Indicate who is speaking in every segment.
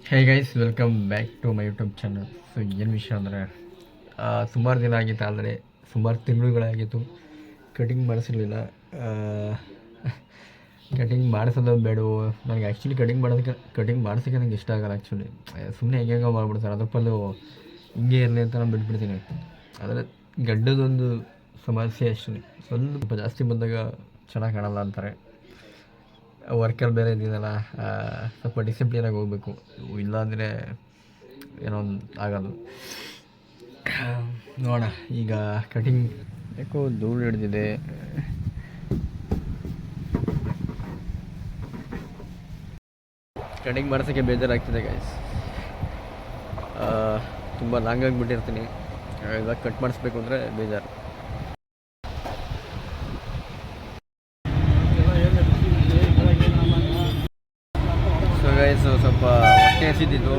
Speaker 1: Hey guys, welcome back to my YouTube channel. So ಏನು ವಿಷಯ ಅಂದರೆ ಸುಮಾರು ದಿನ ಆಗಿತ್ತು, ಆದರೆ ಸುಮಾರು ತಿಂಗಳುಗಳಾಗಿತ್ತು ಕಟಿಂಗ್ ಮಾಡಿಸಿರಲಿಲ್ಲ. ಕಟಿಂಗ್ ಮಾಡಿಸೋದು ಬೇಡವೋ, ನನಗೆ ಆ್ಯಕ್ಚುಲಿ ಕಟಿಂಗ್ ಮಾಡಿಸೋಕ್ಕೆ ನನಗೆ ಇಷ್ಟ ಆಗಲ್ಲ. ಆ್ಯಕ್ಚುಲಿ ಸುಮ್ಮನೆ ಹೆಂಗೆ ಮಾಡ್ಬಿಡ್ತಾರೆ, ಅದ್ರ ಪಲ್ಲು ಹಿಂಗೆ ಇರಲಿ ಅಂತ ನಾನು ಬಿಟ್ಬಿಡ್ತೀನಿ. ಆದರೆ ಗಡ್ಡದೊಂದು ಸಮಸ್ಯೆ ಅಷ್ಟೇ, ಸ್ವಲ್ಪ ಜಾಸ್ತಿ ಬಂದಾಗ ಚೆನ್ನಾಗಿ ಕಾಣಲ್ಲ ಅಂತಾರೆ. ವರ್ಕಲ್ಲಿ ಬೇರೆ ಇದ್ದಿದ್ದಲ್ಲ, ಸ್ವಲ್ಪ ಡಿಸಿಪ್ಲಿನಾಗಿ ಹೋಗಬೇಕು, ಇಲ್ಲಾಂದರೆ ಏನೋ ಒಂದು ಆಗೋದು. ನೋಡೋಣ, ಈಗ ಕಟಿಂಗ್ ಯಾಕೋ ಧೂಳು ಹಿಡ್ದಿದೆ. ಕಟಿಂಗ್ ಮಾಡ್ಸೋಕ್ಕೆ ಬೇಜಾರಾಗ್ತಿದೆ ಗೈಸ್. ತುಂಬ ಲಾಂಗ್ ಆಗಿಬಿಟ್ಟಿರ್ತೀನಿ, ಇವಾಗ ಕಟ್ ಮಾಡಿಸ್ಬೇಕು ಅಂದರೆ ಬೇಜಾರು. ಸೊ ಗೈಸ್, ಸ್ವಲ್ಪ ಹೊಟ್ಟೆ ಹಸಿದಿದ್ದು,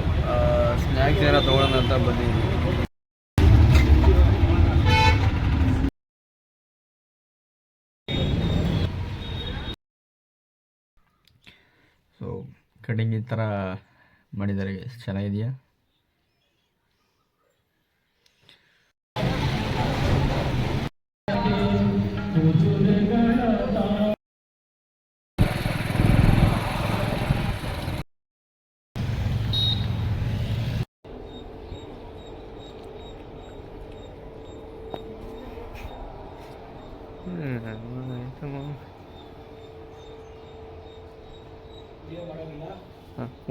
Speaker 1: ಸ್ನ್ಯಾಕ್ಸ್ ಏನೋ ತೊಗೊಳ್ಳೋಣ ಅಂತ ಬಂದಿದ್ದೀನಿ. ಸೊ ಕಟಿಂಗ್ ಈ ಥರ ಮಾಡಿದ್ದಾರೆ, ಚೆನ್ನಾಗಿದೆಯಾ?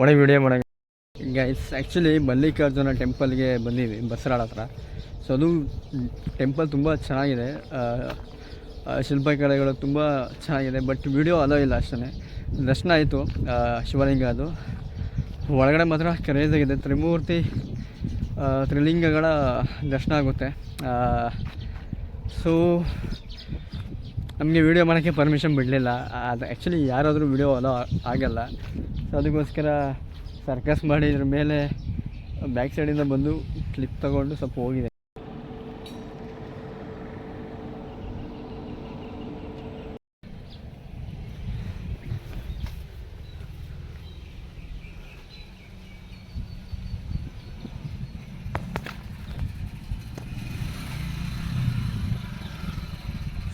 Speaker 1: ಒಳ್ಳೆ ವಿಡಿಯೋ ಮಾಡೋಣ ಗೈಸ್. ಆ್ಯಕ್ಚುಲಿ ಮಲ್ಲಿಕಾರ್ಜುನ ಟೆಂಪಲ್ಗೆ ಬಂದೀವಿ, ಬಸರಾಳ ಹತ್ರ. ಸೊ ಅದು ಟೆಂಪಲ್ ತುಂಬ ಚೆನ್ನಾಗಿದೆ, ಶಿಲ್ಪಕಲೆಗಳು ತುಂಬ ಚೆನ್ನಾಗಿದೆ. ಬಟ್ ವಿಡಿಯೋ ಅಲೋ ಇಲ್ಲ ಅಷ್ಟೇ. ದರ್ಶನ ಆಯಿತು, ಶಿವಲಿಂಗ ಅದು ಒಳಗಡೆ ಮಾತ್ರ ಕ್ರೇಜಾಗಿದೆ. ತ್ರಿಲಿಂಗಗಳ ದರ್ಶನ ಆಗುತ್ತೆ. ಸೊ ನಮಗೆ ವೀಡಿಯೋ ಮಾಡೋಕ್ಕೆ ಪರ್ಮಿಷನ್ ಬಿಡಲಿಲ್ಲ. ಅದು ಆ್ಯಕ್ಚುಲಿ ಯಾರಾದರೂ ವೀಡಿಯೋ ಅಲೋ ಆಗಲ್ಲ. ಸೊ ಅದಕ್ಕೋಸ್ಕರ ಸರ್ಕಸ್ ಮಾಡಿ ಇದ್ರ ಮೇಲೆ ಬ್ಯಾಕ್ ಸೈಡಿಂದ ಬಂದು ಕ್ಲಿಪ್ ತಗೊಂಡು ಸ್ವಲ್ಪ ಹೋಗಿದೆ.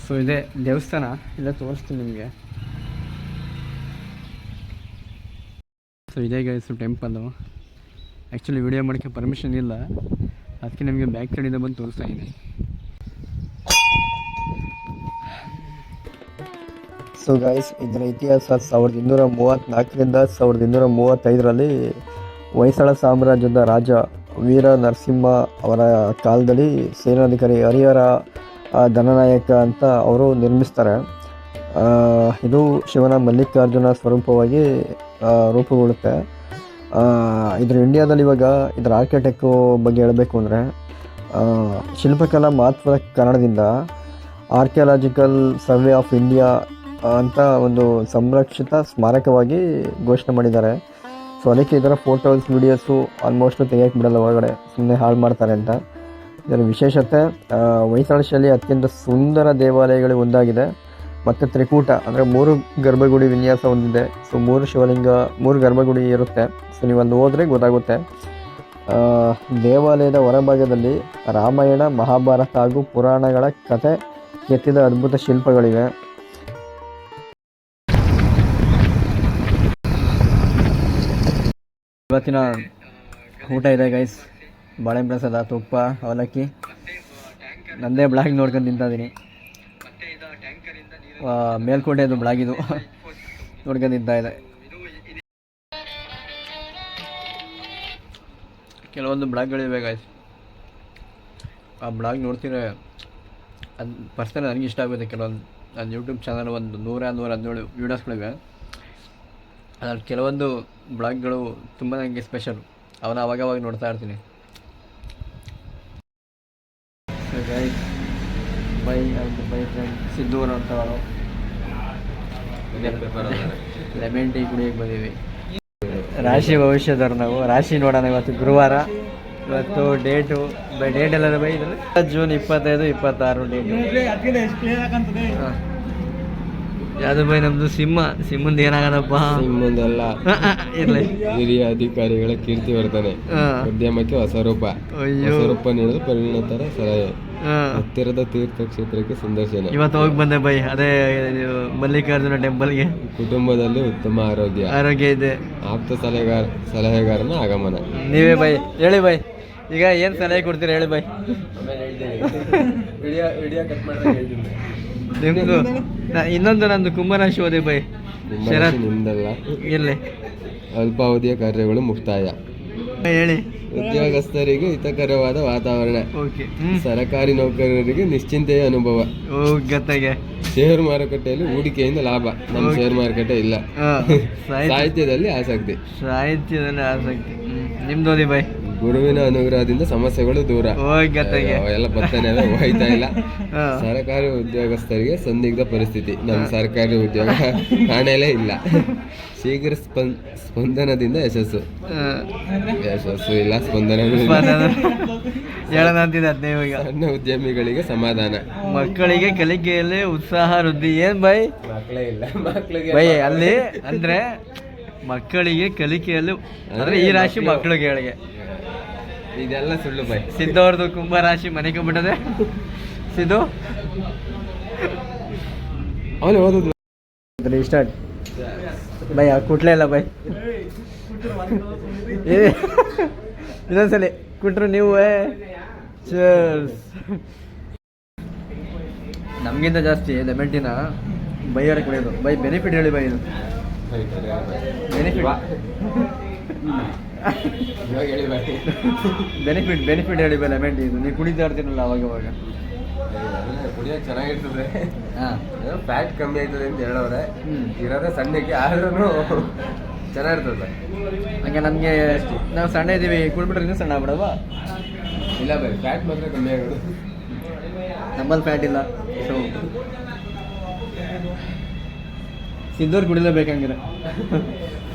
Speaker 1: ಸೊ ಇದೆ ದೇವಸ್ಥಾನ, ಇಲ್ಲ ತೋರಿಸ್ತೀನಿ ನಿಮಗೆ. ಸೊ ಇದೇ ಗೈಸು ಟೆಂಪಲ್ಲು. ಆ್ಯಕ್ಚುಲಿ ವಿಡಿಯೋ ಮಾಡೋಕ್ಕೆ ಪರ್ಮಿಷನ್ ಇಲ್ಲ, ಅದಕ್ಕೆ ನಿಮಗೆ ಬ್ಯಾಕ್ ಸೈಡಿಂದ ಬಂದು ತೋರಿಸ್ತಾ ಇದ್ದೀನಿ. ಸೊ ಗೈಸ್, ಇದರ ಇತಿಹಾಸ 1234ರಿಂದ 1235ರಲ್ಲಿ ಹೊಯ್ಸಳ ಸಾಮ್ರಾಜ್ಯದ ರಾಜ ವೀರ ನರಸಿಂಹ ಅವರ ಕಾಲದಲ್ಲಿ ಸೇನಾಧಿಕಾರಿ ಹರಿಹರ ಧನನಾಯಕ ಅಂತ ಅವರು ನಿರ್ಮಿಸ್ತಾರೆ. ಇದು ಶಿವನ ಮಲ್ಲಿಕಾರ್ಜುನ ಸ್ವರೂಪವಾಗಿ ರೂಪುಗೊಳ್ಳುತ್ತೆ. ಇದ್ರ ಇಂಡಿಯಾದಲ್ಲಿ ಇವಾಗ ಇದರ ಆರ್ಕಿಟೆಕ್ಟು ಬಗ್ಗೆ ಹೇಳಬೇಕು ಅಂದರೆ, ಶಿಲ್ಪಕಲಾ ಮಹತ್ವದ ಕಾರಣದಿಂದ ಆರ್ಕಿಯಾಲಜಿಕಲ್ ಸರ್ವೆ ಆಫ್ ಇಂಡಿಯಾ ಅಂತ ಒಂದು ಸಂರಕ್ಷಿತ ಸ್ಮಾರಕವಾಗಿ ಘೋಷಣೆ ಮಾಡಿದ್ದಾರೆ. ಸೊ ಅದಕ್ಕೆ ಇದರ ಫೋಟೋಸ್ ವಿಡಿಯೋಸು ಆಲ್ಮೋಸ್ಟ್ ತೆಗಿಯೋಕ್ಕೆ ಬಿಡಲ್ಲ, ಒಳಗಡೆ ಸುಮ್ಮನೆ ಹಾಳು ಮಾಡ್ತಾರೆ ಅಂತ. ಇದರ ವಿಶೇಷತೆ, ಹೊಯ್ಸಳ ಶೈಲಿ ಅತ್ಯಂತ ಸುಂದರ ದೇವಾಲಯಗಳಿಗೆ ಒಂದಾಗಿದೆ. ಮತ್ತು ತ್ರಿಕೂಟ ಅಂದರೆ 3 ಗರ್ಭಗುಡಿ ವಿನ್ಯಾಸ ಹೊಂದಿದೆ. ಸೊ 3 ಗರ್ಭಗುಡಿ ಇರುತ್ತೆ. ಸೊ ನೀವು ಅಲ್ಲಿ ಹೋದರೆ ಗೊತ್ತಾಗುತ್ತೆ. ದೇವಾಲಯದ ಹೊರಭಾಗದಲ್ಲಿ ರಾಮಾಯಣ, ಮಹಾಭಾರತ ಹಾಗೂ ಪುರಾಣಗಳ ಕಥೆ ಕೆತ್ತಿದ ಅದ್ಭುತ ಶಿಲ್ಪಗಳಿವೆ. ಇವತ್ತಿನ ಊಟ ಇದೆ ಗೈಸ್, ಬಾಳೆ ಪ್ರಸಾದ, ತುಪ್ಪ, ಅವಲಕ್ಕಿ. ನಂದೇ ಬ್ಲಾಗ್ ನೋಡ್ಕೊಂಡು ತಿಂತಾಯಿದ್ದೀನಿ. ಮೇಲ್ಕೋಟೆದು ಬ್ಲಾಗಿದು ನೋಡ್ಕೊಂಡು ತಿಂತಾ ಇದೆ. ಕೆಲವೊಂದು ಬ್ಲಾಗ್ಗಳಿವೆ ಗೈಸ್, ಆ ಬ್ಲಾಗ್ ನೋಡ್ತಿದ್ರೆ ಅದು ಪರ್ಸನಲ್ ನನಗೆ ಇಷ್ಟ ಆಗುತ್ತೆ. ಕೆಲವೊಂದು ನನ್ನ ಯೂಟ್ಯೂಬ್ ಚಾನಲ್ ಒಂದು 117 ವೀಡಿಯೋಸ್ಗಳಿವೆ. ಅದ್ರಲ್ಲಿ ಕೆಲವೊಂದು ಬ್ಲಾಗ್ಗಳು ತುಂಬ ನನಗೆ ಸ್ಪೆಷಲು, ಅವನ್ನ ಅವಾಗವಾಗ ನೋಡ್ತಾ ಇರ್ತೀನಿ. ಬೈ ಫ್ರೆಂಡ್ ಸಿದ್ದೂರು ಅಂತ ಅವರು ಲೆಮನ್ ಟೀ ಕುಡಿಯೋಕ್ಕೆ ಬಂದೀವಿ. ರಾಶಿ ಭವಿಷ್ಯದವ್ರು ನಾವು. ರಾಶಿ ನೋಡೋಣ, ಇವತ್ತು ಗುರುವಾರ. ಇವತ್ತು ಡೇಟ್ ಎಲ್ಲ ಬೈ ಜೂನ್ 25, 26 ಡೇಟು. ಯಾವುದು ಬೈ ನಮ್ಮದು ಸಿಂಹಂದು ಏನಾಗದಪ್ಪ
Speaker 2: ಸಿಂಹಂದೆಲ್ಲ
Speaker 1: ಇರಲಿ
Speaker 2: ಹಿರಿಯ ಅಧಿಕಾರಿಗಳ ಕೀರ್ತಿ ವರ್ಧನೆ ಉದ್ಯಮಕ್ಕೆ ಹೊಸ ರೂಪ ನೀಡಲು ಪರಿಣತರ ಸಲಹೆ ಹತ್ತಿರದ ತೀರ್ಥಕ್ಷೇತ್ರಕ್ಕೆ ಸಂದರ್ಶನ.
Speaker 1: ಇವತ್ತು ಹೋಗಿ ಬಂದೆ ಬೈ, ಅದೇ ಮಲ್ಲಿಕಾರ್ಜುನ ಟೆಂಪಲ್ಗೆ.
Speaker 2: ಕುಟುಂಬದಲ್ಲಿ ಉತ್ತಮ ಆರೋಗ್ಯ
Speaker 1: ಇದೆ.
Speaker 2: ಆಪ್ತ ಸಲಹೆಗಾರನ ಆಗಮನ.
Speaker 1: ನೀವೇ ಬೈ ಹೇಳಿ ಬೈ, ಈಗ ಏನು ಸಲಹೆ ಕೊಡ್ತೀರಾ ಹೇಳಿ ಬೈ. ನಿಮ್ದು ಇನ್ನೊಂದು ನಂದು ಕುಂಭರಾಶಿ ಓದಿ ಬೈ.
Speaker 2: ನಿಮ್ದಲ್ಲ,
Speaker 1: ಇರಲಿ.
Speaker 2: ಅಲ್ಪಾವಧಿಯ ಕಾರ್ಯಗಳು ಮುಕ್ತಾಯ.
Speaker 1: ಹೇಳಿ.
Speaker 2: ಉದ್ಯೋಗಸ್ಥರಿಗೆ ಹಿತಕರವಾದ ವಾತಾವರಣ. ಸರಕಾರಿ ನೌಕರರಿಗೆ ನಿಶ್ಚಿಂತೆಯ ಅನುಭವ. ಷೇರು ಮಾರುಕಟ್ಟೆಯಲ್ಲಿ ಹೂಡಿಕೆಯಿಂದ ಲಾಭ. ನಮ್ಮ ಷೇರು ಮಾರುಕಟ್ಟೆ ಇಲ್ಲ. ಸಾಹಿತ್ಯದಲ್ಲಿ ಆಸಕ್ತಿ.
Speaker 1: ನಿಮ್ದು ಓದಿ ಬೈ.
Speaker 2: ಗುರುವಿನ ಅನುಗ್ರಹದಿಂದ ಸಮಸ್ಯೆಗಳು ದೂರ. ಎಲ್ಲ ಬರ್ತಾನೆ ಹೋಯ್ತಾ ಇಲ್ಲ. ಸರ್ಕಾರಿ ಉದ್ಯೋಗಸ್ಥರಿಗೆ ಸಂದಿಗ್ಧ ಪರಿಸ್ಥಿತಿ. ನಮ್ಮ ಸರ್ಕಾರಿ ಉದ್ಯೋಗ ಕಾಣಲೇ ಇಲ್ಲ. ಶೀಘ್ರ ಸ್ಪಂದನದಿಂದ ಯಶಸ್ಸು ಇಲ್ಲ, ಸ್ಪಂದನ. ಸಣ್ಣ ಉದ್ಯಮಿಗಳಿಗೆ ಸಮಾಧಾನ.
Speaker 1: ಮಕ್ಕಳಿಗೆ ಕಲಿಕೆಯಲ್ಲಿ ಉತ್ಸಾಹ ವೃದ್ಧಿ. ಏನ್ ಬೈ?
Speaker 2: ಮಕ್ಕಳೇ ಇಲ್ಲ ಮಕ್ಕಳಿಗೆ
Speaker 1: ಬೈ ಅಲ್ಲಿ ಅಂದ್ರೆ ಮಕ್ಕಳಿಗೆ ಕಲಿಕೆಯಲ್ಲಿ ಅಂದ್ರೆ ಈ ರಾಶಿ ಮಕ್ಕಳಿಗೆ
Speaker 2: ಇದೆಲ್ಲ ಸುಳ್ಳು ಬೈ.
Speaker 1: ಸಿದ್ದವ್ರದ್ದು ಕುಂಭರಾಶಿ ಮನೆಗೆ ಬಿಟ್ಟದೆ. ಸಿದ್ದು
Speaker 2: ಅವನು ಓದೋದು
Speaker 1: ಸ್ಟಾರ್ಟ್ ಬೈ. ಕುಟ್ಲೇ ಇಲ್ಲ ಬೈ. ಇನ್ನೊಂದ್ಸಲಿ ಕುಟ್ರು ನೀವು. ನಮಗಿಂತ ಜಾಸ್ತಿ ಲೆಮೆಂಟಿನ ಬೈಯವರಿಗೆ ಕುಡಿಯೋದು. ಬೈ ಬೆನಿಫಿಟ್ ಹೇಳಿ ಬೈ. ಇದು ಬೆನಿಫಿಟ್ ಹೇಳಿ ಬೈ ಲೆಮೆಂಟ್. ಇದು ನೀವು ಕುಡಿತಾ ಇರ್ತೀನಲ್ಲ ಅವಾಗ
Speaker 2: ಕುಡಿಯೋಕೆ ಚೆನ್ನಾಗಿರ್ತದೆ. ಫ್ಯಾಟ್ ಕಮ್ಮಿ ಆಯ್ತದೆ ಅಂತ ಹೇಳೋರೆ. ಇರೋದೇ ಸಣ್ಣಕ್ಕೆ ಆದ್ರೂ ಚೆನ್ನಾಗಿರ್ತದೆ.
Speaker 1: ಹಂಗೆ ನಮಗೆ ನಾವು ಸಣ್ಣ ಇದ್ದೀವಿ, ಕುಡ್ಬಿಟ್ರೆ ಇನ್ನೂ ಸಣ್ಣ ಆಗ್ಬಿಡವ?
Speaker 2: ಇಲ್ಲ ಬೈ, ಫ್ಯಾಟ್ ಮಾತ್ರ ಕಮ್ಮಿ ಆಗೋದು.
Speaker 1: ನಮ್ಮಲ್ಲಿ ಫ್ಯಾಟ್ ಇಲ್ಲ. ಸೊ ಸಿದ್ದವ್ರು ಕುಡಿಲೇಬೇಕಂಗಿಲ್ಲ.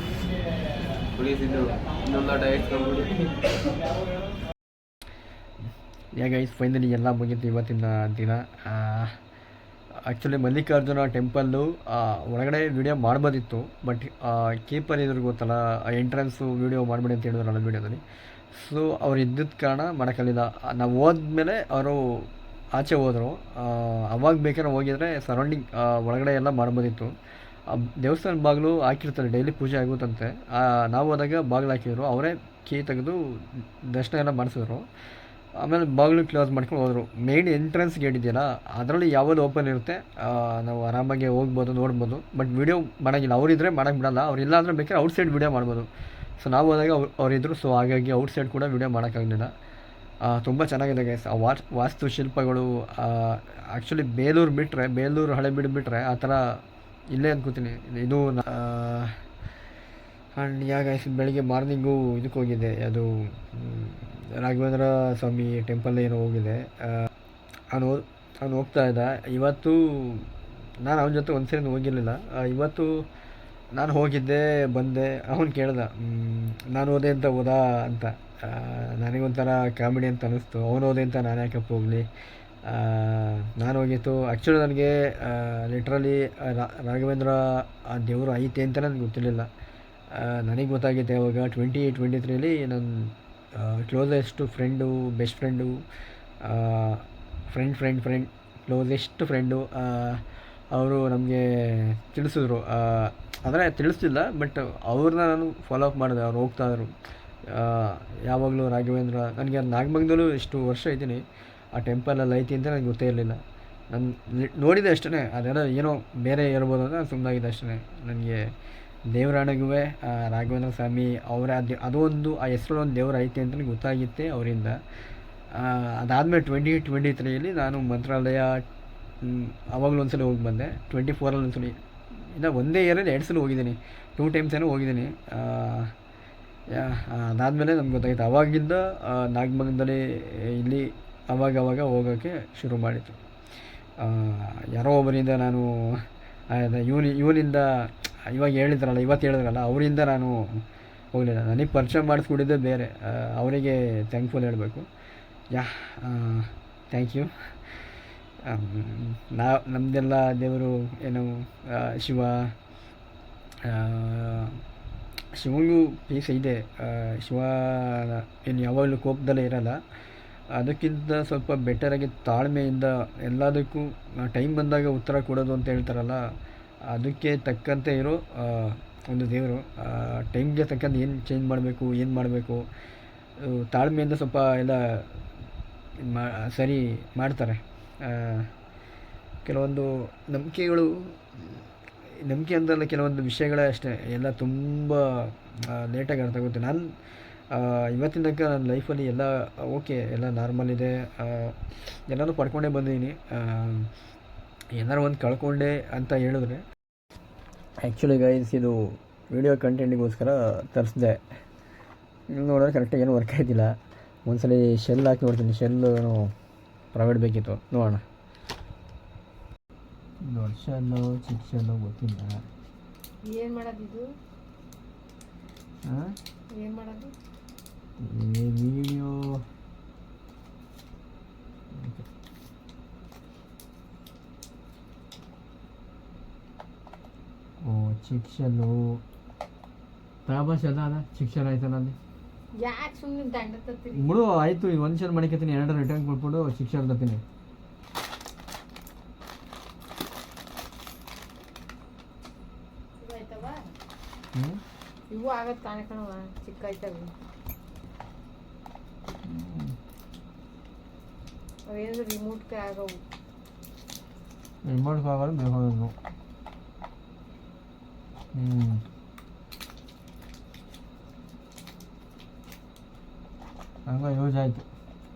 Speaker 2: ಕುಡಿಸಿದ್ದು ಇನ್ನೊಂದು ಲೋಟ ಇಟ್ಕೊಂಡು.
Speaker 1: ಗೈಸ್ ಫೈನಲಿ ಎಲ್ಲ ಮುಗಿತು ಇವತ್ತಿನ ದಿನ. ಆ್ಯಕ್ಚುಲಿ ಮಲ್ಲಿಕಾರ್ಜುನ ಟೆಂಪಲ್ಲು ಒಳಗಡೆ ವೀಡಿಯೋ ಮಾಡ್ಬೋದಿತ್ತು, ಬಟ್ ಕೀಪರ್ ಇದ್ರು ಗೊತ್ತಲ್ಲ, ಎಂಟ್ರೆನ್ಸು ವೀಡಿಯೋ ಮಾಡಬೇಡಿ ಅಂತ ಹೇಳಿದ್ರಲ್ಲ ವೀಡಿಯೋದಲ್ಲಿ. ಸೊ ಅವ್ರು ಇದ್ದಿದ್ದ ಕಾರಣ ಮಾಡೋಕ್ಕಾಗಲಿಲ್ಲ. ನಾವು ಹೋದ್ಮೇಲೆ ಅವರು ಆಚೆ ಹೋದರು. ಅವಾಗ ಬೇಕಾದ್ರೆ ಹೋಗಿದ್ರೆ ಸರೌಂಡಿಂಗ್ ಒಳಗಡೆ ಎಲ್ಲ ಮಾಡ್ಬೋದಿತ್ತು. ದೇವಸ್ಥಾನ ಬಾಗಿಲು ಹಾಕಿರ್ತಾರೆ, ಡೈಲಿ ಪೂಜೆ ಆಗುತ್ತಂತೆ. ನಾವು ಹೋದಾಗ ಬಾಗಿಲು ಹಾಕಿದ್ರು, ಅವರೇ ಕೀ ತೆಗೆದು ದರ್ಶನ ಎಲ್ಲ ಮಾಡಿಸಿದ್ರು. ಆಮೇಲೆ ಬಾಗಿಲು ಕ್ಲೋಸ್ ಮಾಡ್ಕೊಂಡು ಹೋದರು. ಮೇಯ್ನ್ ಎಂಟ್ರೆನ್ಸ್ ಗೇಟ್ ಇದೆಯಲ್ಲ ಅದರಲ್ಲಿ ಯಾವುದು ಓಪನ್ ಇರುತ್ತೆ, ನಾವು ಆರಾಮಾಗಿ ಹೋಗ್ಬೋದು, ನೋಡ್ಬೋದು. ಬಟ್ ವೀಡಿಯೋ ಮಾಡೋಂಗಿಲ್ಲ. ಅವರಿದ್ದರೆ ಮಾಡೋಕ್ಕೆ ಬಿಡೋಲ್ಲ. ಅವರಿಲ್ಲ ಅಂದರೆ ಬೇಕಾದ್ರೆ ಔಟ್ಸೈಡ್ ವೀಡಿಯೋ ಮಾಡ್ಬೋದು. ಸೊ ನಾವು ಹೋದಾಗ ಅವರಿದ್ದರು. ಸೊ ಹಾಗಾಗಿ ಔಟ್ಸೈಡ್ ಕೂಡ ವೀಡಿಯೋ ಮಾಡೋಕ್ಕಾಗಲಿಲ್ಲ. ತುಂಬ ಚೆನ್ನಾಗಿದೆ ಗೈಸ್. ಆ ವಾಸ್ತುಶಿಲ್ಪಗಳು ಆ್ಯಕ್ಚುಲಿ ಬೇಲೂರು ಹಳೆಬೀಡು ಬಿಟ್ಟರೆ ಆ ಥರ ಇಲ್ಲೇ ಅನ್ಕೋತೀನಿ. ಇದು ಆ್ಯಂಡ್ ಗೈಸ್ ಬೆಳಿಗ್ಗೆ ಮಾರ್ನಿಂಗು ಇದಕ್ಕೆ ಹೋಗಿದೆ, ಅದು ರಾಘವೇಂದ್ರ ಸ್ವಾಮಿ ಟೆಂಪಲ್ ಏನೋ ಹೋಗಿದೆ. ಅವನು ಹೋಗ್ತಾ ಇದ್ದ. ಇವತ್ತು ನಾನು ಅವನ ಜೊತೆ ಒಂದು ಸರಿ ಹೋಗಿರಲಿಲ್ಲ. ಇವತ್ತು ನಾನು ಹೋಗಿದ್ದೆ, ಬಂದೆ. ಅವನು ಕೇಳ್ದ ನಾನು ಹೋದೆ ಅಂತ ಹೋದಾ ಅಂತ. ನನಗೊಂಥರ ಕಾಮಿಡಿ ಅಂತ ಅನ್ನಿಸ್ತು. ಅವನು ಹೋದೆ ಅಂತ ನಾನು ಯಾಕಪ್ಪ ಹೋಗಲಿ. ನಾನು ಹೋಗಿತ್ತು. ಆ್ಯಕ್ಚುಲಿ ನನಗೆ ಲಿಟ್ರಲಿ ರಾಘವೇಂದ್ರ ಆ ದೇವರು ಐತೆ ಅಂತ ನನಗೆ ಗೊತ್ತಿರಲಿಲ್ಲ. ನನಗೆ ಗೊತ್ತಾಗಿತ್ತು ಯಾವಾಗ 2023 ನನ್ನ closest friend, best friend, friend closest friend ಅವರು ನಮಗೆ ತಿಳಿಸಿದ್ರು. ಅಂದರೆ ತಿಳಿಸ್ತಿಲ್ಲ, ಬಟ್ ಅವ್ರನ್ನ ನಾನು ಫಾಲೋ ಅಪ್ ಮಾಡಿದೆ. ಅವ್ರು ಹೋಗ್ತಾಯಿದ್ರು ಯಾವಾಗಲೂ ರಾಘವೇಂದ್ರ. ನನಗೆ ನಾಗಮಂಗಲದಲ್ಲೂ ಎಷ್ಟು ವರ್ಷ ಇದ್ದೀನಿ, ಆ ಟೆಂಪಲಲ್ಲಿ ಐತಿ ಅಂತ ನನಗೆ ಗೊತ್ತೇ ಇರಲಿಲ್ಲ. ನಾನು ನೋಡಿದೆ ಅಷ್ಟೇ. ಅದೆಲ್ಲ ಏನೋ ಬೇರೆ ಇರ್ಬೋದು ಅಂತ ನಾನು ಸುಮ್ಮನಾಗಿದೆ ಅಷ್ಟೇ. ನನಗೆ ದೇವರಾಣಗೂ ರಾಘವೇಂದ್ರ ಸ್ವಾಮಿ ಅವರ ಅದು ಒಂದು ಆ ಹೆಸರು ಒಂದು ದೇವರು ಐತೆ ಅಂತ ನನಗೆ ಗೊತ್ತಾಗಿತ್ತೆ ಅವರಿಂದ. ಅದಾದಮೇಲೆ 2023 ನಾನು ಮಂತ್ರಾಲಯ ಆವಾಗಲೂ ಒಂದ್ಸಲ ಹೋಗಿ ಬಂದೆ. 24 ಒಂದ್ಸಲ, ಇಲ್ಲ ಒಂದೇ ಇಯರಲ್ಲಿ 2 ಸಲ ಹೋಗಿದ್ದೀನಿ. 2 ಟೈಮ್ಸ್ ಏನೋ ಹೋಗಿದ್ದೀನಿ. ಅದಾದಮೇಲೆ ನಮ್ಗೆ ಗೊತ್ತಾಗಿತ್ತು. ಆವಾಗಿಂದ ನಾಗಮಂಗಲದಲ್ಲಿ ಇಲ್ಲಿ ಅವಾಗವಾಗ ಹೋಗೋಕ್ಕೆ ಶುರು ಮಾಡಿತ್ತು. ಯಾರೋ ಒಬ್ಬರಿಂದ ನಾನು ಇವನಿಂದ ಇವತ್ತು ಹೇಳಿದ್ರಲ್ಲ ಅವರಿಂದ ನಾನು ಹೋಗಲಿಲ್ಲ. ನನಗೆ ಪರಿಚಯ ಮಾಡಿಸ್ಕೊಟ್ಟಿದ್ದೆ ಬೇರೆ. ಅವರಿಗೆ ಥ್ಯಾಂಕ್ಫುಲ್ ಹೇಳಬೇಕು. Thank you.
Speaker 3: ನಮ್ಮದೆಲ್ಲ ದೇವರು ಏನು ಶಿವ, ಶಿವಂಗೂ ಪೀಸ್ ಇದೆ. ಶಿವ ಏನು ಯಾವಾಗಲೂ ಕೋಪದಲ್ಲೇ ಇರಲ್ಲ. ಅದಕ್ಕಿಂತ ಸ್ವಲ್ಪ ಬೆಟರಾಗಿ ತಾಳ್ಮೆಯಿಂದ ಎಲ್ಲದಕ್ಕೂ ಟೈಮ್ ಬಂದಾಗ ಉತ್ತರ ಕೊಡೋದು ಅಂತ ಹೇಳ್ತಾರಲ್ಲ, ಅದಕ್ಕೆ ತಕ್ಕಂತೆ ಇರೋ ಒಂದು ದೇವರು. ಟೈಮ್ಗೆ ತಕ್ಕಂತೆ ಏನು ಚೇಂಜ್ ಮಾಡಬೇಕು, ಏನು ಮಾಡಬೇಕು, ತಾಳ್ಮೆಯಿಂದ ಸ್ವಲ್ಪ ಎಲ್ಲ ಸರಿ ಮಾಡ್ತಾರೆ. ಕೆಲವೊಂದು ನಂಬಿಕೆಗಳು, ನಂಬಿಕೆ ಅಂತಲ್ಲ, ಕೆಲವೊಂದು ವಿಷಯಗಳೇ ಅಷ್ಟೇ ಎಲ್ಲ ತುಂಬ ಲೇಟಾಗಿ ಅರ್ಥ ಆಗುತ್ತೆ. ನಾನು ಇವತ್ತಿನ ತನಕ ನನ್ನ ಲೈಫಲ್ಲಿ ಎಲ್ಲ ಓಕೆ, ಎಲ್ಲ ನಾರ್ಮಲ್ ಇದೆ. ಎಲ್ಲನೂ ಪಡ್ಕೊಂಡೇ ಬಂದಿದ್ದೀನಿ. ಏನಾರು ಒಂದು ಕಳ್ಕೊಂಡೆ ಅಂತ ಹೇಳಿದ್ರೆ,
Speaker 1: ಆ್ಯಕ್ಚುಲಿ ಗೈಸ್ ಇದು ವಿಡಿಯೋ ಕಂಟೆಂಟಿಗೋಸ್ಕರ ತರಿಸ್ದೆ. ನೋಡಿದ್ರೆ ಕರೆಕ್ಟಾಗಿ ಏನೂ ವರ್ಕ್ ಆಯ್ತಿಲ್ಲ. ಒಂದ್ಸಲ ಶೆಲ್ ಹಾಕಿ ನೋಡ್ತೀನಿ. ಶೆಲ್ಲು ಪ್ರೈವೇಟ್ ಬೇಕಿತ್ತು, ನೋಡೋಣ. ದೊಡ್ಡ ಶೆಲ್ಲು ಚಿಕ್ಕ ಶೆಲ್ಲು ಗೊತ್ತಿಲ್ಲ.
Speaker 4: ಏನು ಮಾಡೋದು
Speaker 1: ಹಾಂ,
Speaker 4: ಏನು ಮಾಡೋದು?
Speaker 1: ಈ ವಿಡಿಯೋ ಚಿಕ್ಕ ಶೆಲ್ಲು ತಾಬಾ ಶೆಲ್ ಅದ, ಚಿಕ್ಕ ಶೆಲ್ ಆಯ್ತಲ್ಲ ಅಲ್ಲಿ.
Speaker 4: ಯಾಕೆ ಸುಮ್ಮನೆ ದಂಡ ತತ್ತೀರಿ?
Speaker 1: ಬಿಡು ಆಯಿತು. ಈಗ ಒಂದು ಶೆಲ್ ಮಡಿಕತ್ತೀನಿ, ಎರಡು ರಿಟರ್ನ್ ಕೊಟ್ಬಿಟ್ಟು ಚಿಕ್ಕ ಶೆಲ್ ತತ್ತೀನಿ.
Speaker 4: ಇವು ಆಯ್ತವ?
Speaker 1: ಹ್ಞೂ,
Speaker 4: ಇವು ಆಗತ್ತೆ ಕಾಣಕಣವ, ಚಿಕ್ಕ ಆಯ್ತವೆ. ಅವೇನು ರಿಮೋಟ್ಗೆ ಆಗವು.
Speaker 1: ರಿಮೋಟ್ಗೆ ಆಗಲ್ಲ, ಬೇಕಾದ್ರು. ಹಂಗೆ ಯೂಸ್ ಆಯಿತು.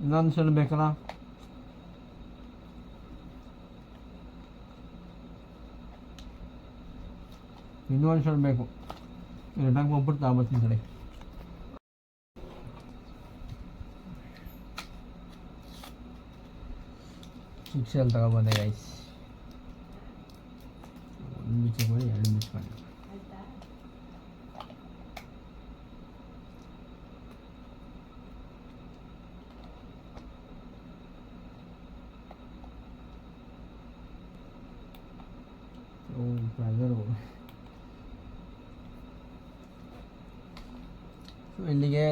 Speaker 1: ಇನ್ನೊಂದು ಶೆಲ್ ಬೇಕಲ್ಲ? ಇನ್ನೊಂದು ಶೆಲ್ ಬೇಕು. ರಿಟರ್ನ್ ಹೋಗ್ಬಿಟ್ಟು ತಗೊಬರ್ತೀನಿ ಕಡೆ. ಚಿಕ್ಕ ಶೆಲ್ ತಗೊಬಂದೆ ಗೈಸ್. ಒಂದು ಮಿಚ್ಕೊಂಡು ಎರಡು ಮಿಚ್ಕೊಂಡು. ಇಲ್ಲಿಗೆ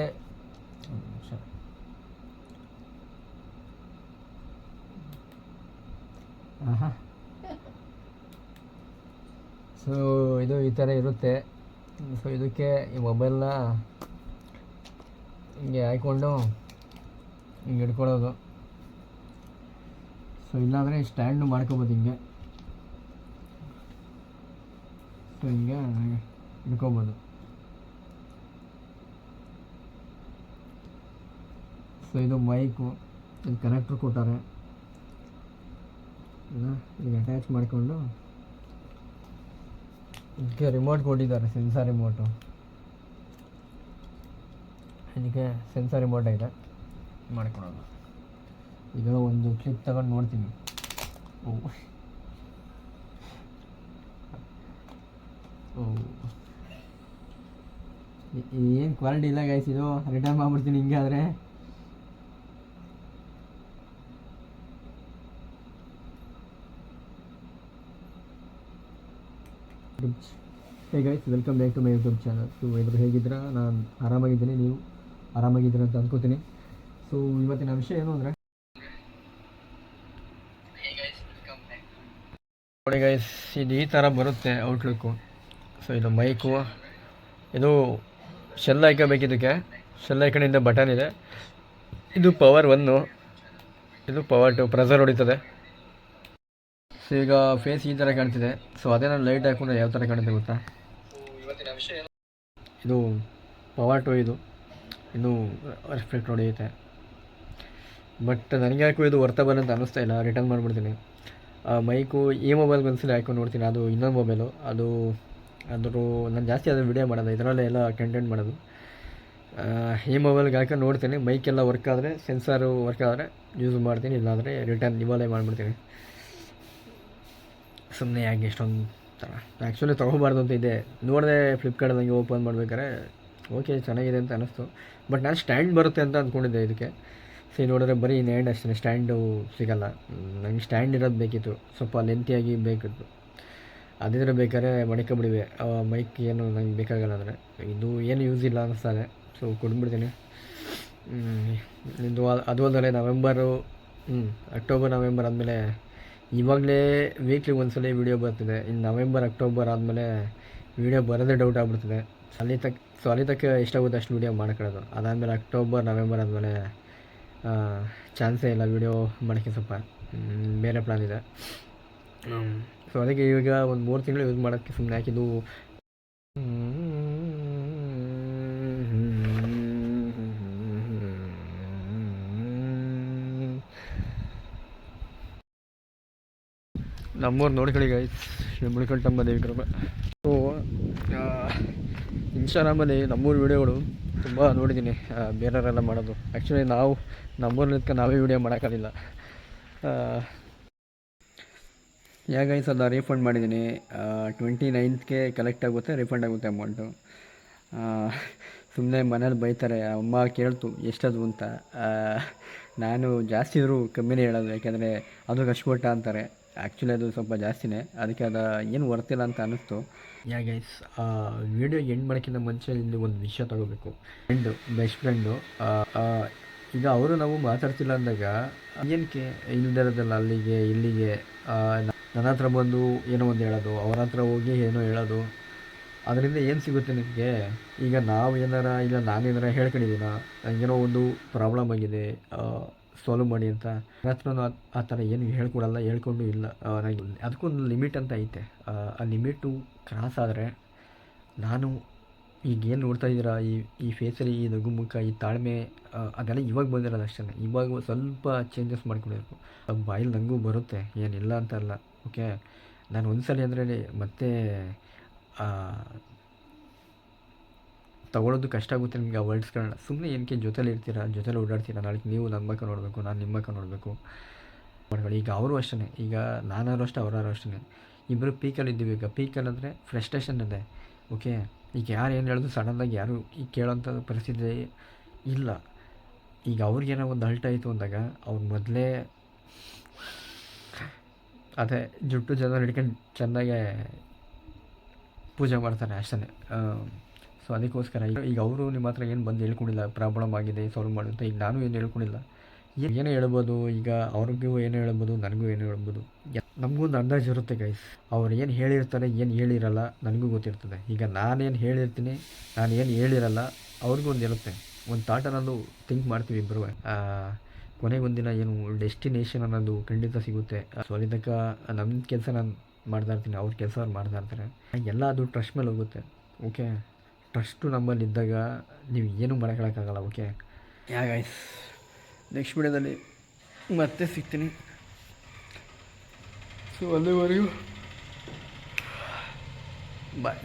Speaker 1: ಸೊ ಇದು ಈ ಥರ ಇರುತ್ತೆ. ಸೊ ಇದಕ್ಕೆ ಈ ಮೊಬೈಲ್ನ ಹಿಂಗೆ ಹಾಕ್ಕೊಂಡು ಹಿಂಗೆ ಹಿಡ್ಕೊಳ್ಳೋದು. ಸೊ ಇಲ್ಲಾಂದರೆ ಸ್ಟ್ಯಾಂಡು ಮಾಡ್ಕೊಬೋದು ಹಿಂಗೆ. ಸೊ ಹಿಂಗೆ ಹಿಡ್ಕೊಬೋದು. ಸೊ ಇದು ಮೈಕು, ಇದು ಕನೆಕ್ಟ್ರ್ ಕೊಟ್ಟಾರೆ. ಈಗ ಅಟ್ಯಾಚ್ ಮಾಡಿಕೊಂಡು ಇದಕ್ಕೆ ರಿಮೋಟ್ ಕೊಟ್ಟಿದ್ದಾರೆ, ಸೆನ್ಸಾರ್ ರಿಮೋಟು. ಇದಕ್ಕೆ ಸೆನ್ಸಾರ್ ರಿಮೋಟ್ ಇದೆ, ಮಾಡ್ಕೊಳೋದು. ಈಗ ಒಂದು ಕ್ಲಿಪ್ ತಗೊಂಡು ನೋಡ್ತೀನಿ. ಏನು ಕ್ವಾಲಿಟಿ ಇಲ್ಲ ಗೈಸ್. ಇದು ರಿಟರ್ನ್ ಮಾಡ್ಬಿಡ್ತೀನಿ ಹಿಂಗೆ ಆದರೆ. Hey guys, welcome back to my YouTube channel. So ಎಲ್ಲರೂ ಹೇಗಿದ್ದೀರಾ? ನಾನು ಆರಾಮಾಗಿದ್ದೀನಿ, ನೀವು ಆರಾಮಾಗಿದ್ದೀರಾ ಅಂತ ಅಂದ್ಕೋತೀನಿ. ಸೊ ಇವತ್ತಿನ ವಿಷಯ ಏನು ಅಂದರೆ, ನೋಡಿ ಗೈಸ್, ಇದು ಈ ಥರ ಬರುತ್ತೆ ಔಟ್ಲುಕ್ಕು. ಸೊ ಇದು ಮೈಕು, ಇದು ಶೆಲ್ ಹಾಕಬೇಕಿದ್ದಕ್ಕೆ. ಶೆಲ್ ಹಾಕೊಂಡಿಂದ ಬಟನ್ ಇದೆ. ಇದು ಪವರ್ 1, ಇದು ಪವರ್ 2, ಪ್ರೆಸರ್ ಹೊಡಿತದೆ. ಸೊ ಈಗ ಫೇಸ್ ಈ ಥರ ಕಾಣ್ತಿದೆ. ಸೊ ಅದೇ ನಾನು ಲೈಟ್ ಹಾಕೊಂಡ್ರೆ ಯಾವ ಥರ ಕಾಣುತ್ತೆ ಗೊತ್ತಾ? ಇವತ್ತಿನ ವಿಷಯ ಇದು ಪವರ್ 2, ಇದು ರೆಫ್ಲೆಕ್ಟ್ ಹೊಡೆಯುತ್ತೆ. ಬಟ್ ನನಗೆ ಯಾಕೋ ಇದು ವರ್ತಬಲ್ ಅಂತ ಅನ್ನಿಸ್ತಾ ಇಲ್ಲ, ರಿಟರ್ನ್ ಮಾಡಿಬಿಡ್ತೀನಿ. ಮೈಕು ಈ ಮೊಬೈಲ್ಗೆ ಒಂದ್ಸಲ ಹಾಕೊಂಡು ನೋಡ್ತೀನಿ. ಅದು ಇನ್ನೊಂದು ಮೊಬೈಲು, ಅದ್ರ ನಾನು ಜಾಸ್ತಿ ಅದು ವಿಡಿಯೋ ಮಾಡೋದು, ಇದರಲ್ಲೇ ಎಲ್ಲ ಕಂಟೆಂಟ್ ಮಾಡೋದು. ಈ ಮೊಬೈಲ್ಗೆ ಹಾಕೊಂಡು ನೋಡ್ತೀನಿ. ಮೈಕೆಲ್ಲ ವರ್ಕ್ ಆದರೆ, ಸೆನ್ಸಾರು ವರ್ಕ್ ಆದರೆ ಯೂಸ್ ಮಾಡ್ತೀನಿ, ಇಲ್ಲಾಂದರೆ ರಿಟರ್ನ್ ಇವಾಗಲೇ ಮಾಡಿಬಿಡ್ತೀನಿ. ಸುಮ್ಮನೆ ಯಾಕೆ ಎಷ್ಟೊಂದು ಥರ. ಆ್ಯಕ್ಚುಲಿ ತೊಗೋಬಾರ್ದು ಅಂತ ಇದೆ. ನೋಡಿದೆ ಫ್ಲಿಪ್ಕಾರ್ಟಲ್ಲಿ ಓಪನ್ ಮಾಡ್ಬೇಕಾದ್ರೆ ಓಕೆ ಚೆನ್ನಾಗಿದೆ ಅಂತ ಅನ್ನಿಸ್ತು. ಬಟ್ ನಾನು ಸ್ಟ್ಯಾಂಡ್ ಬರುತ್ತೆ ಅಂತ ಅಂದ್ಕೊಂಡಿದ್ದೆ ಇದಕ್ಕೆ.
Speaker 3: ಸೊ ನೋಡಿದ್ರೆ ಬರೀ ಇನ್ ಹ್ಯಾಂಡ್ ಅಷ್ಟೇ, ಸ್ಟ್ಯಾಂಡು ಸಿಗಲ್ಲ. ನನಗೆ ಸ್ಟ್ಯಾಂಡ್ ಇರೋದು ಬೇಕಿತ್ತು, ಸ್ವಲ್ಪ ಲೆಂತಿಯಾಗಿ ಬೇಕಿತ್ತು. ಅದಿದ್ರೆ ಬೇಕಾದ್ರೆ ಮಡಿಕೊಬಿಡಿವೆ, ಮೈಕ್ ಏನು ನಂಗೆ ಬೇಕಾಗಲ್ಲ. ಅಂದರೆ ಇದು ಏನು ಯೂಸ್ ಇಲ್ಲ ಅನ್ನಿಸ್ತಾರೆ, ಸೊ ಕೊಟ್ಬಿಡ್ತೀನಿ. ಇದು ಅದು ಅಲ್ಲದೆ ಅಕ್ಟೋಬರ್ ನವೆಂಬರ್ ಆದಮೇಲೆ ಇವಾಗಲೇ ವೀಕ್ಲಿ ಒಂದ್ಸಲ ವೀಡಿಯೋ ಬರ್ತಿದೆ. ಇನ್ನು ನವೆಂಬರ್ ಅಕ್ಟೋಬರ್ ಆದಮೇಲೆ ವೀಡಿಯೋ ಬರೋದೇ ಡೌಟ್ ಆಗ್ಬಿಡ್ತದೆ. ಅಲ್ಲಿ ತಕ್ಕ ಎಷ್ಟಾಗುತ್ತೆ ಅಷ್ಟು ವೀಡಿಯೋ ಮಾಡ್ಕೊಳ್ಳೋದು. ಅದಾದಮೇಲೆ ಅಕ್ಟೋಬರ್ ನವೆಂಬರ್ ಆದಮೇಲೆ ಚಾನ್ಸೇ ಇಲ್ಲ ವೀಡಿಯೋ ಮಾಡೋಕ್ಕೆ, ಸ್ವಲ್ಪ ಬೇರೆ ಪ್ಲ್ಯಾನ್ ಇದೆ. ಸೊ ಅದಕ್ಕೆ ಈಗ ಒಂದು 3 ತಿಂಗಳು ಯೂಸ್ ಮಾಡೋಕ್ಕೆ ಸುಮ್ಮನೆ ಹಾಕಿದ್ದು. ನಮ್ಮೂರು ನೋಡ್ಕೊಳ್ಳಿ ಗೈಸ್, ಮುಳ್ಕಲ್ಟಮ್ಮ ದೇವಿ ಕೃಪೆ. ಸೊ ಇನ್ಸ್ಟಾಗ್ರಾಮಲ್ಲಿ ನಮ್ಮೂರು ವೀಡಿಯೋಗಳು ತುಂಬ ನೋಡಿದ್ದೀನಿ, ಬೇರೆಯವರೆಲ್ಲ ಮಾಡೋದು. ಆ್ಯಕ್ಚುಲಿ ನಾವು ನಮ್ಮೂರಲ್ಲಿ ನಾವೇ ವೀಡಿಯೋ ಮಾಡೋಕ್ಕಾಗಲಿಲ್ಲ. ಗೈಸ್ ಅದನ್ನ ರೀಫಂಡ್ ಮಾಡಿದ್ದೀನಿ. 29ಗೆ ಕಲೆಕ್ಟ್ ಆಗುತ್ತೆ, ರೀಫಂಡ್ ಆಗುತ್ತೆ ಅಮೌಂಟು. ಸುಮ್ಮನೆ ಮನೇಲಿ ಬೈತಾರೆ, ಅಮ್ಮ ಕೇಳ್ತು ಎಷ್ಟದು ಅಂತ. ನಾನು ಜಾಸ್ತಿ ಇದ್ದರೂ ಕಮ್ಮಿನೇ ಹೇಳೋದು, ಯಾಕೆಂದರೆ ಅದು ಕಷ್ಟಪಟ್ಟ ಅಂತಾರೆ. ಆ್ಯಕ್ಚುಲಿ ಅದು ಸ್ವಲ್ಪ ಜಾಸ್ತಿನೇ, ಅದಕ್ಕೆ ಅದು ಏನು ವರ್ತಿಲ್ಲ ಅಂತ ಅನ್ನಿಸ್ತು. ಗೈಸ್ ವೀಡಿಯೋ ಎಂಡ್ ಮಾಡೋಕ್ಕಿಂತ ಮುಂಚೆ ಇಲ್ಲಿ ಒಂದು ವಿಷಯ ತಗೋಬೇಕು. ಬೆಸ್ಟ್ ಫ್ರೆಂಡು ಈಗ ಅವರು ನಾವು ಮಾತಾಡ್ತಿಲ್ಲ ಅಂದಾಗ ಏನಕ್ಕೆ ಇಲ್ದಿರೋದಲ್ಲ ಅಲ್ಲಿಗೆ ಇಲ್ಲಿಗೆ ನನ್ನ ಹತ್ರ ಬಂದು ಏನೋ ಒಂದು ಹೇಳೋದು, ಅವ್ರ ಹತ್ರ ಹೋಗಿ ಏನೋ ಹೇಳೋದು, ಅದರಿಂದ ಏನು ಸಿಗುತ್ತೆ ನಿಮಗೆ? ಈಗ ನಾವು ಏನಾರ ಇಲ್ಲ ನಾನೇನಾರ ಹೇಳ್ಕೊಂಡಿದ್ದೀನ, ಏನೋ ಒಂದು ಪ್ರಾಬ್ಲಮ್ ಆಗಿದೆ ಸಾಲ್ವ್ ಮಾಡಿ ಅಂತ, ನನ್ನ ಹತ್ರನೂ ಆ ಥರ ಏನು ಹೇಳ್ಕೊಡಲ್ಲ, ಹೇಳ್ಕೊಂಡು ಇಲ್ಲ. ನನಗೆ ಅದಕ್ಕೊಂದು ಲಿಮಿಟ್ ಅಂತ ಐತೆ. ಆ ಲಿಮಿಟು ಕ್ರಾಸ್ ಆದರೆ ನಾನು ಈಗೇನು ನೋಡ್ತಾ ಇದ್ದೀರಾ ಈ ಫೇಸಲ್ಲಿ ಈ ನಗುಮುಖ, ಈ ತಾಳ್ಮೆ, ಅದೆಲ್ಲ ಇವಾಗ ಬಂದಿರೋದು ಅಷ್ಟೇ. ಇವಾಗ ಸ್ವಲ್ಪ ಚೇಂಜಸ್ ಮಾಡ್ಕೊಳ್ಬೇಕು. ಬಾಯಲ್ಲಿ ನನಗೂ ಬರುತ್ತೆ, ಏನಿಲ್ಲ ಅಂತ ಅಲ್ಲ. ಓಕೆ, ನಾನು ಒಂದ್ಸಲ ಅಂದರೆ ಮತ್ತೆ ತಗೊಳ್ಳೋದು ಕಷ್ಟ ಆಗುತ್ತೆ ನಿಮಗೆ ಆ ವರ್ಡ್ಸ್ಗಳನ್ನ. ಸುಮ್ಮನೆ ಏನಕ್ಕೆ ಜೊತೆಲಿ ಇರ್ತೀರಾ, ಜೊತೆಲಿ ಓಡಾಡ್ತೀರಾ, ನಾಳೆ ನೀವು ನನ್ನ ಮಕ್ಕ ನೋಡಬೇಕು, ನಾನು ನಿಮ್ಮ ಮಕ್ಕ ನೋಡಬೇಕು ಮಾಡ್ಕೊಳ್ಳಿ. ಈಗ ಅವರು ಅಷ್ಟೇ, ಈಗ ನಾನಾರು ಅಷ್ಟೇ, ಅವರಾರು ಅಷ್ಟೇ, ಇಬ್ಬರು ಪೀಕಲ್ಲಿ ಇದ್ದೀವಿ. ಈಗ ಪೀಕಲ್ಲಿ ಅಂದರೆ ಫ್ರಸ್ಟ್ರೇಷನ್ ಇದೆ. ಓಕೆ, ಈಗ ಯಾರು ಏನು ಹೇಳಿದ್ರು ಸಡನ್ನಾಗಿ ಯಾರು ಈಗ ಕೇಳೋಂಥ ಪರಿಸ್ಥಿತಿ ಇಲ್ಲ. ಈಗ ಅವ್ರಿಗೇನೋ ಒಂದು ಅಲ್ಟ್ ಆಯಿತು ಅಂದಾಗ ಅವ್ರು ಮೊದಲೇ ಅದೇ ಜುಟ್ಟು ಜನ ಹಿಡ್ಕೊಂಡು ಚೆನ್ನಾಗೆ ಪೂಜೆ ಮಾಡ್ತಾರೆ ಅಷ್ಟೇ. ಸೊ ಅದಕ್ಕೋಸ್ಕರ ಈಗ ಅವರು ನಿಮ್ಮ ಹತ್ರ ಏನು ಬಂದು ಹೇಳ್ಕೊಂಡಿಲ್ಲ, ಪ್ರಾಬ್ಲಮ್ ಆಗಿದೆ ಸಾಲ್ವ್ ಮಾಡು ಅಂತ. ಈಗ ನಾನು ಏನು ಹೇಳ್ಕೊಂಡಿಲ್ಲ, ಏನೋ ಹೇಳ್ಬೋದು. ಈಗ ಅವ್ರಿಗೂ ಏನೋ ಹೇಳ್ಬೋದು, ನನಗೂ ಏನೋ ಹೇಳ್ಬೋದು. ನಮಗೊಂದು ಅಂದಾಜು ಇರುತ್ತೆ ಗೈಸ್. ಅವ್ರು ಏನು ಹೇಳಿರ್ತಾರೆ, ಏನು ಹೇಳಿರಲ್ಲ ನನಗೂ ಗೊತ್ತಿರ್ತದೆ. ಈಗ ನಾನೇನು ಹೇಳಿರ್ತೀನಿ, ನಾನು ಏನು ಹೇಳಿರಲ್ಲ, ಅವ್ರಿಗೂ ಒಂದು ಇರುತ್ತೆ, ಒಂದು ಥಾಟ್ ಅನ್ನೋದು ಥಿಂಕ್ ಮಾಡ್ತೀವಿ ಇಬ್ಬರು. ಕೊನೆಗೊಂದಿನ ಏನು ಡೆಸ್ಟಿನೇಷನ್ ಅನ್ನೋದು ಖಂಡಿತ ಸಿಗುತ್ತೆ. ಸೊ ಅಲ್ಲಿ ತನಕ ನಮ್ಮ ಕೆಲಸ ನಾನು ಮಾಡ್ತಾ ಇರ್ತೀನಿ, ಅವ್ರ ಕೆಲಸ ಅವ್ರು ಮಾಡ್ತಾ ಇರ್ತಾರೆ. ಎಲ್ಲ ಅದು ಟ್ರಸ್ಟ್ ಮೇಲೆ ಹೋಗುತ್ತೆ. ಓಕೆ, ಟ್ರಸ್ಟು ನಮ್ಮಲ್ಲಿ ಇದ್ದಾಗ ನೀವು ಏನೂ ಮಾಡೋಕ್ಕಾಗಲ್ಲ. ಓಕೆ ಗೈಸ್, ನೆಕ್ಸ್ಟ್ ವಿಡಿಯೋದಲ್ಲಿ ಮತ್ತೆ ಸಿಗ್ತೀನಿ. ಸೊ ಅಲ್ಲಿವರೆಗೂ ಬಾಯ್.